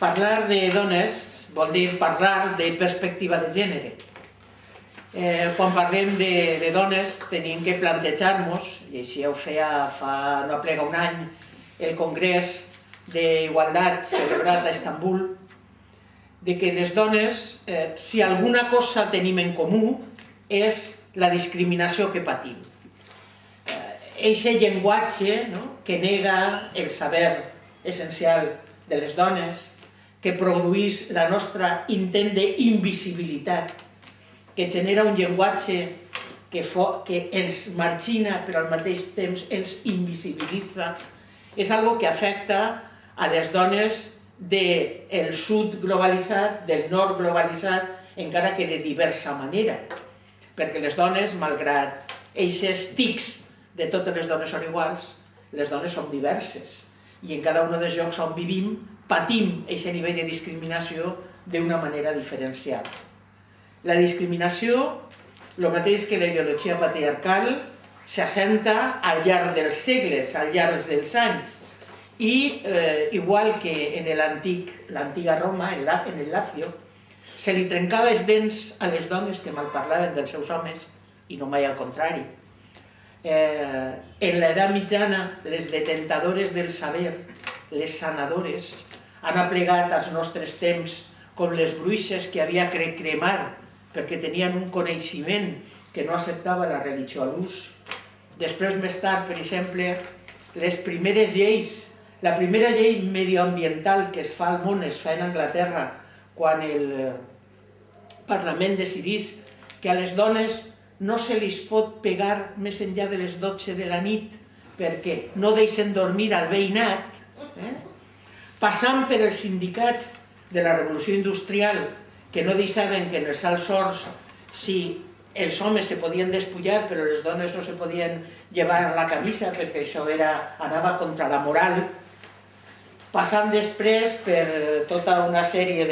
Parlar de dones vol dir parlar de perspectiva de gènere. Quan parlem de dones tenim que plantejar-nos, i així ho feia fa no plega un any el Congrés d'Igualtat celebrat a Istanbul, de que les dones, si alguna cosa tenim en comú, és la discriminació que patim. Eixe llenguatge que nega el saber essencial de les dones, que produeix la nostra intent d'invisibilitat, que genera un llenguatge que ens margina però al mateix temps ens invisibilitza, és algo que afecta a les dones del sud globalitzat, del nord globalitzat, encara que de diversa manera. Perquè les dones, malgrat eixes tics de totes les dones són iguals, les dones som diverses. I en cada un dels llocs on vivim patim aquest nivell de discriminació d'una manera diferenciada. La discriminació, el mateix que la ideologia patriarcal, s'assenta al llarg dels segles, al llarg dels anys. I, igual que en l'antiga Roma, en el Lacio, se li trencava els dents a les dones que malparlaven dels seus homes, i no mai al contrari. En l'edat mitjana, les detentadores del saber, les sanadores, han aplegat als nostres temps com les bruixes que havia que cremar perquè tenien un coneixement que no acceptava la religió a l'ús. Després, més tard, per exemple, les primeres lleis, la primera llei medioambiental que es fa al món es fa en Anglaterra quan el Parlament decidís que a les dones no se les pot pegar més enllà de les 12 de la nit perquè no deixen dormir al veïnat, passant per els sindicats de la revolució industrial que no deixaven que en els alts horts, si els homes se podien despullar però les dones no se podien llevar la camisa perquè això anava contra la moral, passant després per tota una sèrie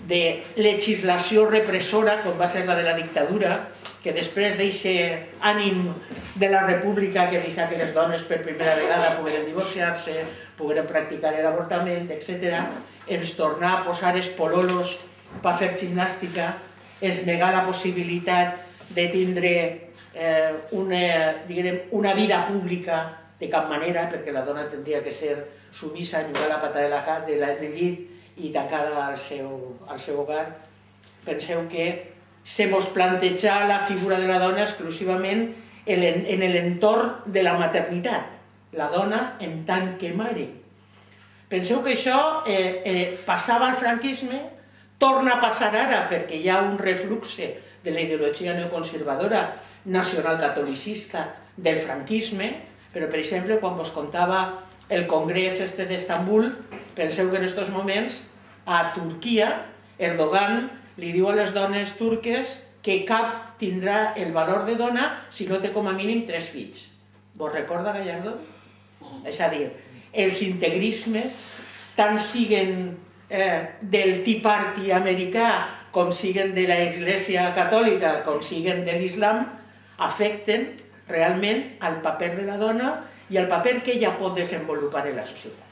de legislació repressora, com va ser la de la dictadura, que després d'aquest ànim de la república que deixa que les dones per primera vegada pogueren divorciar-se, pogueren practicar l'avortament, etc., ens tornar a posar els pololos per fer gimnàstica, ens negar la possibilitat de tindre una vida pública de cap manera, perquè la dona tindria que ser sumisa, enllugar la pata del llit i tancada al seu hogar. Penseu que se mos planteja la figura de la dona exclusivament en l'entorn de la maternitat, la dona en tant que mare. Penseu que això passava al franquisme, torna a passar ara perquè hi ha un refluxe de la ideologia neoconservadora nacionalcatolicista del franquisme, però per exemple quan vos contava el congrés d'Istanbul, penseu que en aquests moments a Turquia Erdogan li diu a les dones turques que cap tindrà el valor de dona si no té com a mínim 3 fills. Vos recorda Gallardo? És a dir, els integrismes, tant siguen del Tea Party americà com siguen de l'Església Catòlica, com siguen de l'Islam, afecten realment al paper de la dona i al paper que ella pot desenvolupar en la societat.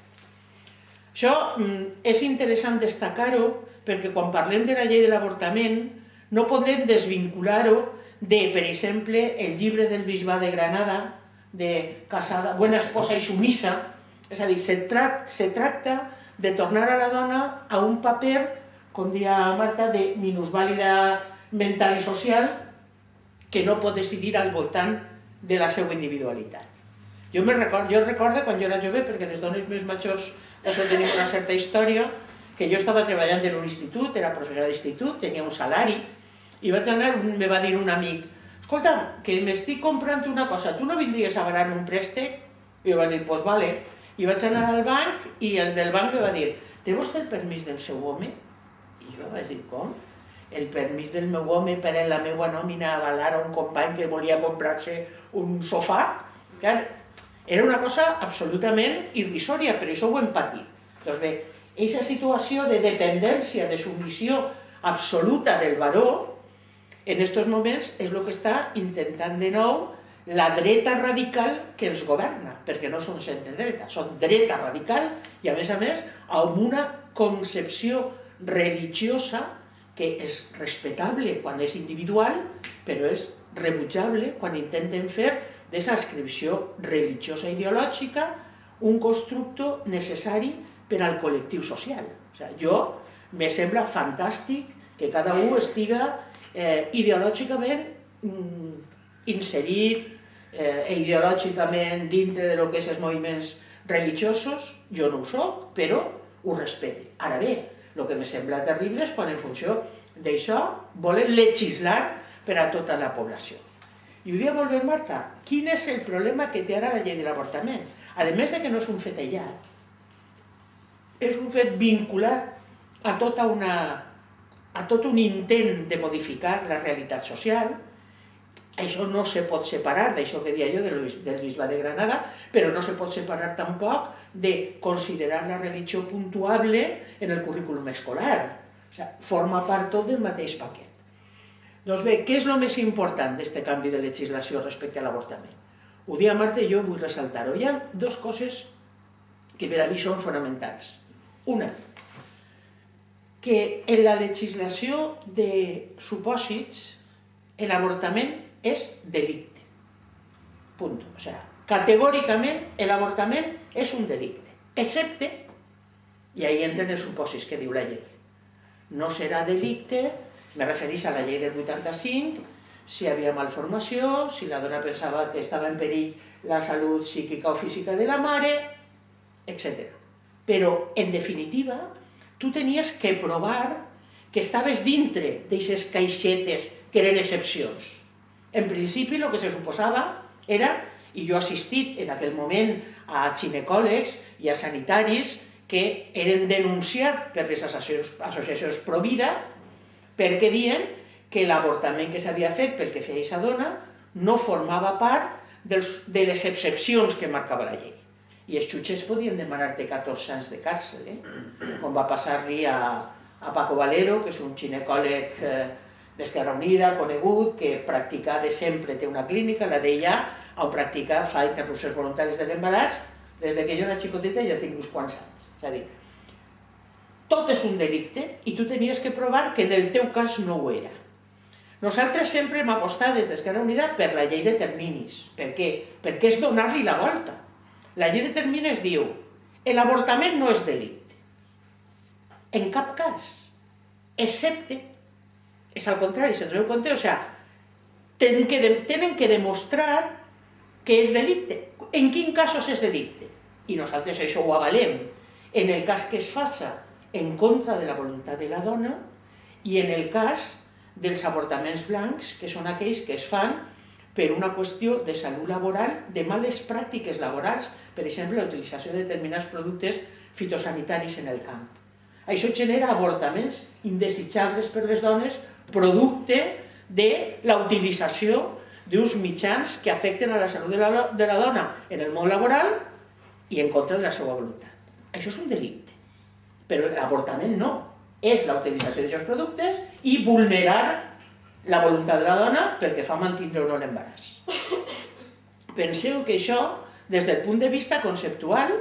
Això és interessant destacar-ho perquè quan parlem de la llei de l'avortament no podem desvincular-ho de, per exemple, el llibre del bisbat de Granada, de Casada, Buena esposa i sumisa, és a dir, se tracta de tornar a la dona a un paper, com diria Marta, de minusvàlida mental i social que no pot decidir al voltant de la seva individualitat. Jo recordo quan jo era jove, perquè les dones més majors això tenim una certa història, que jo estava treballant en un institut, era professora d'institut, tenia un salari, i vaig anar, me va dir un amic, escolta, que m'estic comprant una cosa, tu no vindries a demanar un préstec? I jo vaig dir, doncs vale. I vaig anar al banc i el del banc me va dir, té vostè el permís del seu home? I jo vaig dir, com? El permís del meu home per a la meva nòmina avalar a un company que volia comprar-se un sofà? Era una cosa absolutament irrisòria, però això ho hem patit. Doncs bé, aquesta situació de dependència, de submissió absoluta del baró, en aquests moments és el que està intentant de nou la dreta radical que ens governa, perquè no són centre-dreta, són dreta radical i a més amb una concepció religiosa que és respectable quan és individual, però és rebutjable quan intenten fer d'aquesta ascripció religiosa ideològica un constructe necessari per al col·lectiu social. Jo me sembla fantàstic que cada un estiga ideològicament inserit, ideològicament dintre de lo que és els moviments religiosos. Jo no ho soc, però ho respecte. Ara bé, el que me sembla terrible és quan en funció d'això volen legislar per a tota la població. I ho dia molt bé, Marta, quin és el problema que té ara la llei de l'avortament? A més de que no és un fet aïllat, és un fet vinculat a tot un intent de modificar la realitat social. Això no se pot separar d'això que deia jo del bisbe de Granada, però no se pot separar tampoc de considerar la religió puntuable en el currículum escolar. Forma part tot del mateix paquet. Doncs bé, què és el més important d'aquest canvi de legislació respecte a l'avortament? Ho dia Marta i jo vull ressaltar-ho. Hi ha dues coses que per a mi són fonamentals. Una, que en la legislació de supòsits l'avortament és delicte. Punt. O sigui, categòricament l'avortament és un delicte, excepte, i ahí entren els supòsits que diu la llei. No serà delicte, me refereix a la llei del 85, si hi havia malformació, si la dona pensava que estava en perill la salut psíquica o física de la mare, etc. Però, en definitiva, tu tenies que provar que estaves dintre d'aquestes caixetes que eren excepcions. En principi, el que se suposava era, i jo he assistit en aquell moment a ginecòlegs i a sanitaris que eren denunciats per les associacions pro-vida perquè diuen que l'avortament que s'havia fet pel que feia aquesta dona no formava part de les excepcions que marcava la llei. I els jutges podien demanar-te 14 anys de càrcel, com va passar-li a Paco Valero, que és un ginecòleg d'Esquerra Unida, conegut, que practica de sempre, té una clínica, la d'ella, on practica, fa interrupcions voluntàries de l'embaràs, des que jo era xicoteta ja tinc uns quants anys. És a dir, tot és un delicte i tu tenies que provar que en el teu cas no ho era. Nosaltres sempre hem apostat des d'Esquerra Unida per la llei de terminis. Per què? Perquè és donar-li la volta. La llei de terminis diu l'avortament no és delicte. En cap cas. Excepte, és al contrari, se'n doneu compte, o sigui, tenen que demostrar que és delicte. En quins casos és delicte? I nosaltres això ho avalem. En el cas que es faça en contra de la voluntat de la dona i en el cas dels avortaments blancs, que són aquells que es fan per una qüestió de salut laboral, de males pràctiques laborals, per exemple, la utilització de determinats productes fitosanitaris en el camp. Això genera avortaments indesitjables per les dones, producte de la utilització d'uns mitjans que afecten a la salut de la dona en el món laboral i en contra de la seva voluntat. Això és un delicte, però l'avortament no. És la utilització d'aquests productes i vulnerar la voluntat de la dona perquè fa mantindre o no l'embaràs. Penseu que això, des del punt de vista conceptual,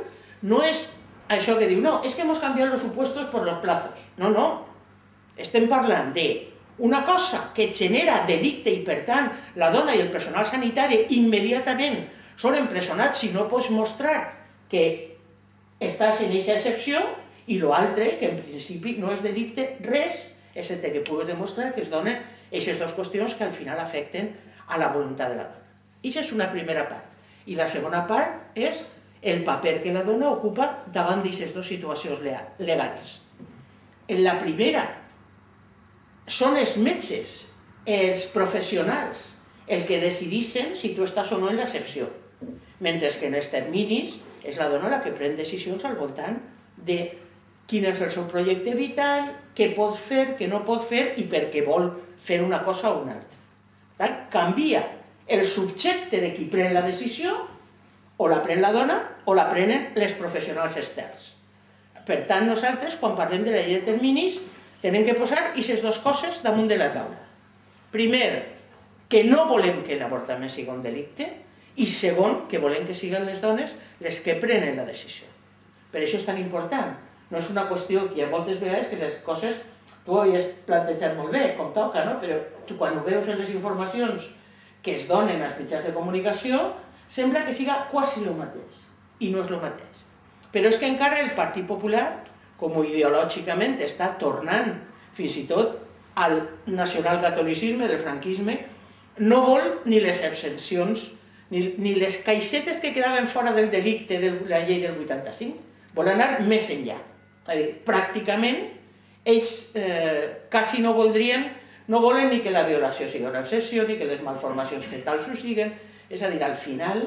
no és això que diu, no, és que hemos cambiado los supuestos por los plazos. No, no. Estem parlant d'una cosa que genera delicte i, per tant, la dona i el personal sanitari immediatament són empresonats si no pots mostrar que estàs en aquesta excepció, i l'altre, que en principi no és delicte res, excepte que pugues demostrar que es donen aquestes dues qüestions que al final afecten a la voluntat de la dona. I això és una primera part. I la segona part és el paper que la dona ocupa davant d'aquestes dues situacions legals. En la primera, són els metges, els professionals, el que decideixen si tu estàs o no en l'excepció. Mentre que en els terminis és la dona la que pren decisions al voltant de quin és el seu projecte vital, què pot fer, què no pot fer i per què vol fer una cosa o una altra. Per tant, canvia el subjecte de qui pren la decisió, o la pren la dona o la prenen les professionals externs. Per tant, nosaltres, quan parlem de la llei de terminis, tenim que posar aquestes dues coses damunt de la taula. Primer, que no volem que l'avortament sigui un delicte, i segon, que volem que siguin les dones les que prenen la decisió. Per això és tan important, No és una qüestió que hi ha moltes vegades que les coses tu ho havies plantejat molt bé, com toca, no? Però tu quan ho veus en les informacions que es donen als mitjans de comunicació, sembla que siga quasi el mateix, i no és el mateix. Però és que encara el Partit Popular, com ideològicament està tornant fins i tot al nacionalcatolicisme del franquisme, no vol ni les exencions, ni les caixetes que quedaven fora del delicte de la llei del 85, vol anar més enllà. És a dir, pràcticament, ells quasi no voldrien, no volen ni que la violació sigui una excepció, ni que les malformacions fetals ho siguen. És a dir, al final,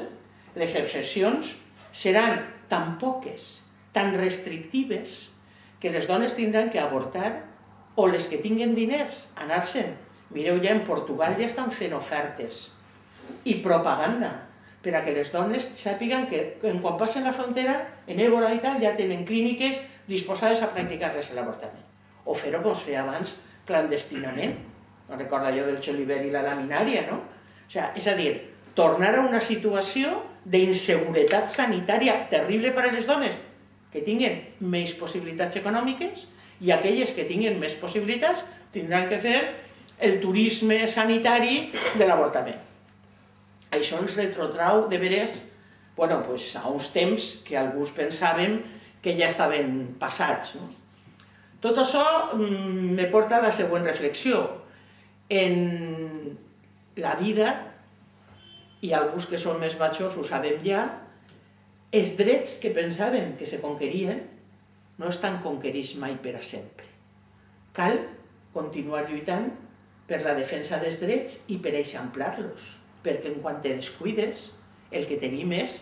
les excepcions seran tan poques, tan restrictives, que les dones tindran que avortar, o les que tinguen diners, anar-se'n. Mireu, ja en Portugal ja estan fent ofertes i propaganda per a que les dones sàpiguen que quan passen la frontera, en Évora i tal, ja tenen clíniques disposades a practicar-les l'avortament. O fer-ho com es feia abans, clandestinament. No recorda allò del xoliver i la laminària, no? És a dir, tornar a una situació d'inseguretat sanitària terrible per a les dones que tinguen més possibilitats econòmiques i aquelles que tinguen més possibilitats tindran que fer el turisme sanitari de l'avortament. Això ens retrotrau de veres a uns temps que alguns pensàvem que ja estaven passats. Tot això me porta a la següent reflexió. En la vida, i alguns que són més majors ho sabem ja, els drets que pensaven que se conquerien no estan conquerits mai per a sempre. Cal continuar lluitant per la defensa dels drets i per eixamplar-los, perquè en quan te descuides, el que tenim és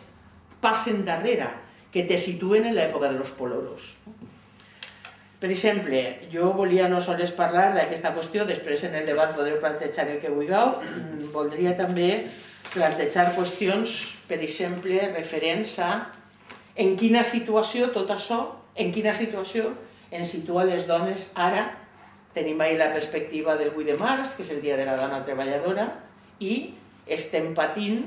passen darrere, que te situen en l'època de los poloros. Per exemple, jo volia no sols parlar d'aquesta qüestió, després en el debat podreu plantejar el que vulgueu, voldria també plantejar qüestions, per exemple, referents a en quina situació tot això, en quina situació ens situa les dones ara. Tenim ahir la perspectiva del 8 de març, que és el Dia de la Dona Treballadora, i estem patint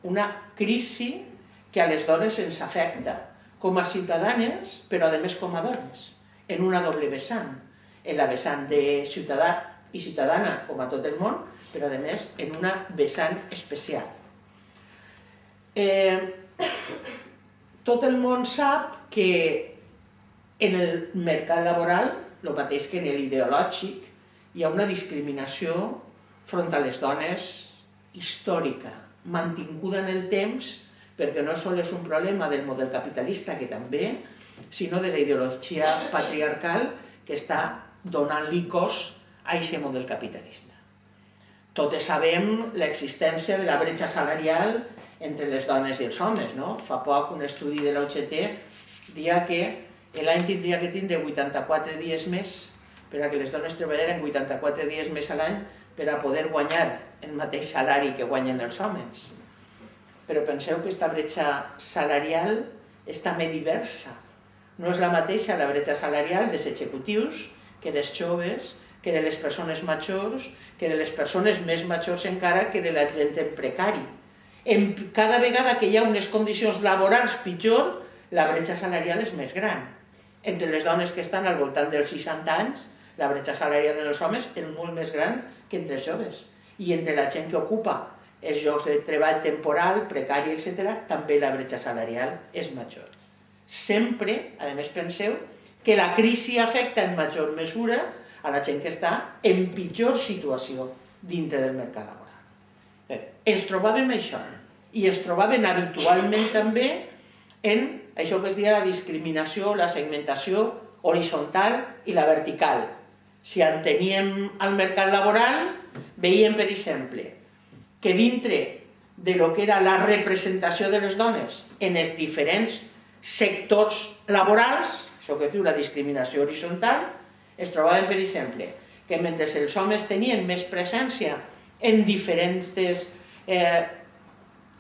una crisi que a les dones ens afecta com a ciutadanes, però a més com a dones, en una doble vessant. En la vessant de ciutadà i ciutadana, com a tot el món, però a més en una vessant especial. Tot el món sap que en el mercat laboral, el mateix que en l'ideològic, hi ha una discriminació front a les dones històrica, mantinguda en el temps, perquè no sols és un problema del model capitalista, que també, sinó de la ideologia patriarcal que està donant-li cos a aquest model capitalista. Totes sabem l'existència de la bretxa salarial entre les dones i els homes, no? Fa poc un estudi de l'OCT deia que l'any tindria que tindre 84 dies més per a que les dones treballaren 84 dies més a l'any per a poder guanyar el mateix salari que guanyen els homes. Però penseu que aquesta bretxa salarial és també diversa. No és la mateixa la bretxa salarial dels executius que dels joves, que de les persones majors, que de les persones més majors encara que de la gent en precari. Cada vegada que hi ha unes condicions laborals pitjor, la bretxa salarial és més gran. Entre les dones que estan al voltant dels 60 anys, la bretxa salarial dels homes és molt més gran que entre els joves. I entre la gent que ocupa els llocs de treball temporal, precari, etc., també la bretxa salarial és major. Sempre, a més, penseu que la crisi afecta en major mesura a la gent que està en pitjor situació dintre del mercat laboral. Ens trobàvem això, i ens trobàvem habitualment també en això que es deia la discriminació, la segmentació horitzontal i la vertical. Si en teníem al mercat laboral, veiem, per exemple, que dintre de lo que era la representació de les dones en els diferents sectors laborals, això que es diu la discriminació horitzontal, es trobàvem, per exemple, que mentre els homes tenien més presència en diferents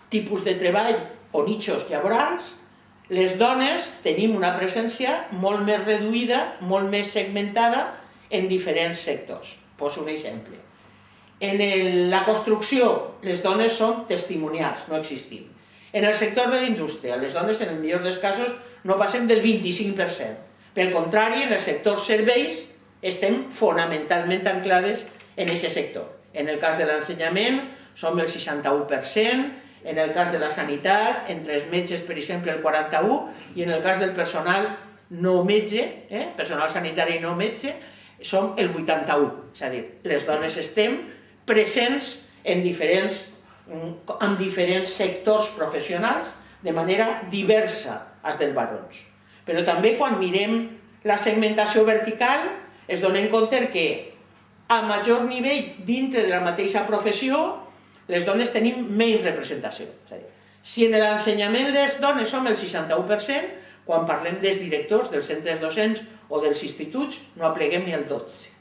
tipus de treball o nichos laborals, les dones tenim una presència molt més reduïda, molt més segmentada en diferents sectors. Poso un exemple. En la construcció, les dones són testimonials, no existim. En el sector de la indústria, les dones, en el millor dels casos, no passem del 25%. Pel contrari, en el sector serveis estem fonamentalment anclades en aquest sector. En el cas de l'ensenyament som el 61%, en el cas de la sanitat, entre els metges, per exemple, el 41%, i en el cas del personal no metge, personal sanitari no metge, som el 81%. És a dir, les dones estem presents en diferents sectors professionals de manera diversa als dels varons. Però també quan mirem la segmentació vertical es donen compte que a major nivell dintre de la mateixa professió les dones tenim menys representació. És a dir, si en l'ensenyament les dones som el 61%, quan parlem dels directors dels centres docents o dels instituts no apleguem ni el 12%.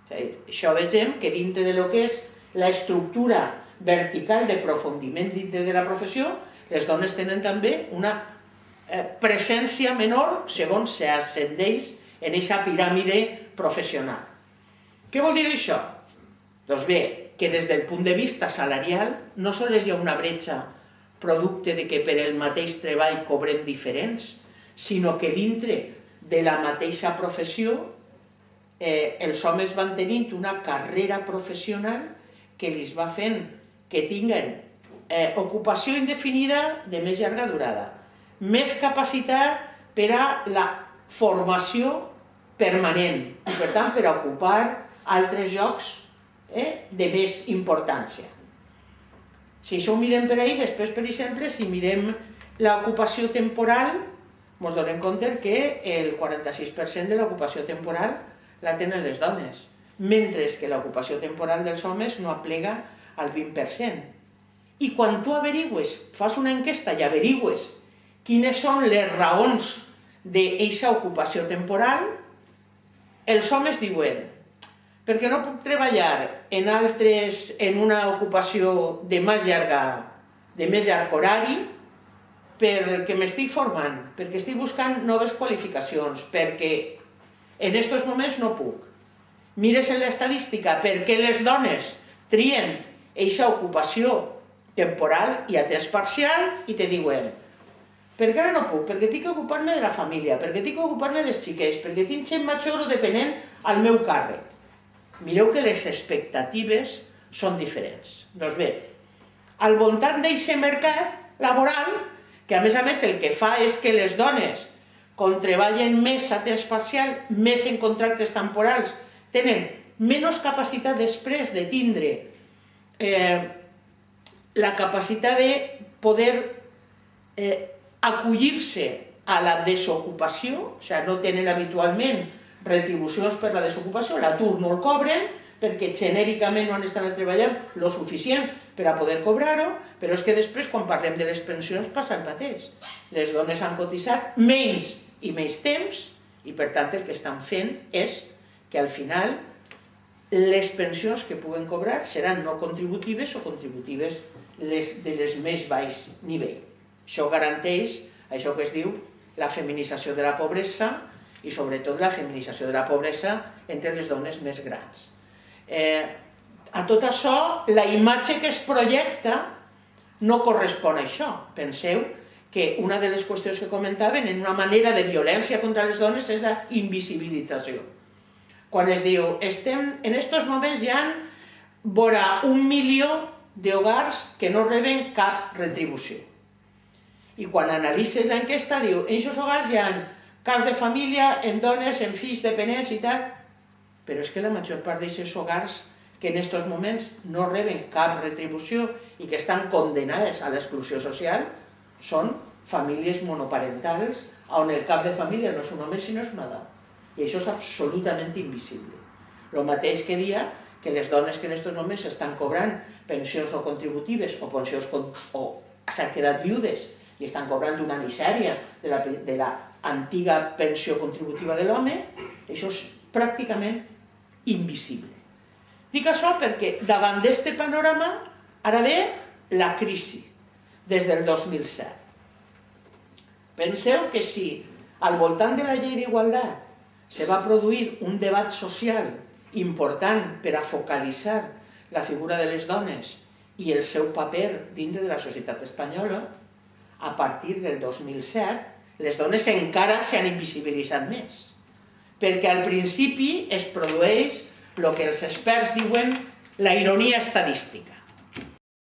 És a dir, això vegem que dintre de lo que és l'estructura vertical de aprofundiment dintre de la professió, les dones tenen també una presència menor segons s'ascendeix en aquesta piràmide professional. Què vol dir això? Doncs bé, que des del punt de vista salarial no sols hi ha una bretxa producte de que per el mateix treball cobrem diferents, sinó que dintre de la mateixa professió els homes van tenint una carrera professional que els va fent que tinguen ocupació indefinida de més llarga durada, més capacitat per a la formació permanent i, per tant, per a ocupar altres llocs de més importància. Si això ho mirem per ahí, després, per exemple, si mirem l'ocupació temporal, ens donem compte que el 46% de l'ocupació temporal la tenen les dones, mentre que l'ocupació temporal dels homes no aplega al 20%. I quan tu averigües, fas una enquesta i averigües quines són les raons d'aquesta ocupació temporal, els homes diuen perquè no puc treballar en una ocupació de més llarg horari, perquè m'estic formant, perquè estic buscant noves qualificacions, perquè en aquests moments no puc. Mires en l'estadística per què les dones trien aquesta ocupació temporal i a temps parcial i te diuen perquè ara no puc, perquè tinc que ocupar-me de la família, perquè tinc que ocupar-me dels xiquets, perquè tinc gent major o dependent al meu càrrec. Mireu que les expectatives són diferents. Doncs bé, al voltant d'aquest mercat laboral, que a més el que fa és que les dones, quan treballen més a temps parcial, més en contractes temporals, tenen menys capacitat després de tindre la capacitat de poder acollir-se a la desocupació, o sigui, no tenen habitualment retribucions per la desocupació, l'atur no el cobren perquè genèricament no han estat treballant lo suficient per a poder cobrar-ho, però és que després, quan parlem de les pensions, passa el mateix. Les dones han cotitzat menys i menys temps i, per tant, el que estan fent és que al final les pensions que puguen cobrar seran no contributives o contributives de les més baix nivell. Això garanteix això que es diu la feminització de la pobresa i sobretot la feminització de la pobresa entre les dones més grans. A tot això, la imatge que es projecta no correspon a això. Penseu que una de les qüestions que comentaven en una manera de violència contra les dones és la invisibilització. Quan es diu, en aquests moments hi ha vora 1 milió d'hogars que no reben cap retribució. I quan analitzes l'enquesta diu, en aquests hogars hi ha caps de família, en dones, en fills dependents i tal, però és que la major part d'aquests hogars que en aquests moments no reben cap retribució i que estan condenades a l'exclusió social són famílies monoparentals on el cap de família no és un home sinó és una dona. I això és absolutament invisible. El mateix que dia que les dones que en aquests moments estan cobrant pensions no contributives o pensions o s'han quedat viudes i estan cobrant una misèria de l'antiga pensió contributiva de l'home, això és pràcticament invisible. Dic això perquè davant d'aquest panorama ara ve la crisi des del 2007. Penseu que si al voltant de la llei d'igualtat se va produir un debat social important per a focalitzar la figura de les dones i el seu paper dintre de la societat espanyola, a partir del 2007 les dones encara s'han invisibilitzat més. perquè al principi es produeix el que els experts diuen la ironia estadística.